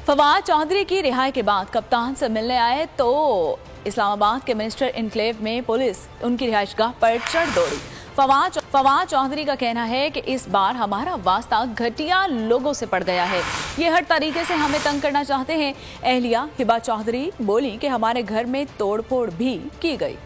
फवाद चौधरी की रिहाई के बाद कप्तान से मिलने आए तो इस्लामाबाद के मिनिस्टर इनक्लेव में पुलिस उनकी रिहाइशगाह पर चढ़ दौड़ी। फवाद चौधरी का कहना है कि इस बार हमारा वास्ता घटिया लोगों से पड़ गया है, ये हर तरीके से हमें तंग करना चाहते हैं। एहलिया हिबा चौधरी बोली कि हमारे घर में तोड़फोड़ भी की गई।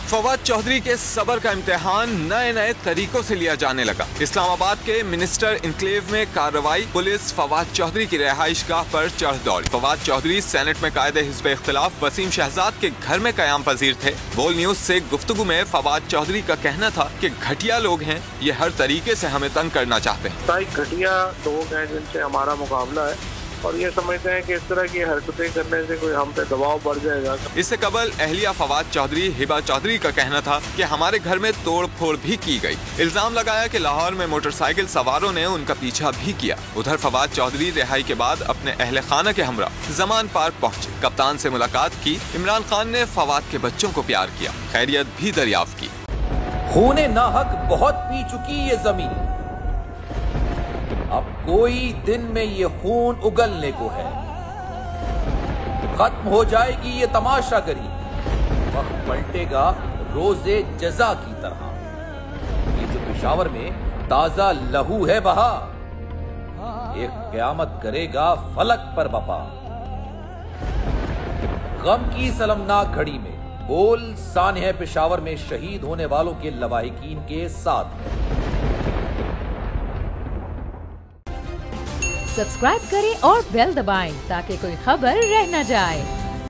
फवाद चौधरी के सब्र का इम्तिहान नए नए तरीकों से लिया जाने लगा। इस्लामाबाद के मिनिस्टर इनक्लेव में कार्रवाई, पुलिस फवाद चौधरी की रिहाइशगाह पर चढ़ दौड़ी। फवाद चौधरी सेनेट में कायदे हिज़्ब इख्तिलाफ वसीम शहजाद के घर में क़याम पजीर थे। बोल न्यूज से गुफ्तगू में फवाद चौधरी का कहना था कि घटिया लोग हैं, ये हर तरीके से हमें तंग करना चाहते हैं। घटिया लोग हैं जिनसे हमारा मुकाबला है और ये समझते हैं कि इस तरह की हरकतें करने से कोई हम पे दबाव बढ़ जाएगा। इससे कबल एहलिया फवाद चौधरी हिबा चौधरी का कहना था कि हमारे घर में तोड़ फोड़ भी की गई। इल्जाम लगाया कि लाहौर में मोटरसाइकिल सवारों ने उनका पीछा भी किया। उधर फवाद चौधरी रिहाई के बाद अपने अहले खाना के हमरा जमान पार्क पहुँचे। कप्तान से मुलाकात की। इमरान खान ने फवाद के बच्चों को प्यार किया, खैरियत भी दरियाफ्त की। खूने नाहक बहुत पी चुकी ये जमीन, अब कोई दिन में ये खून उगलने को है। खत्म हो जाएगी ये तमाशागरी, वक्त पलटेगा रोजे जजा की तरह। ये जो पेशावर में ताजा लहू है बहा, एक क़यामत करेगा फलक पर बपा। गम की सलमनाक घड़ी में बोल सानह पेशावर में शहीद होने वालों के लवाहिकीन के साथ है। सब्सक्राइब करें और बेल दबाएं ताकि कोई खबर रह न जाए।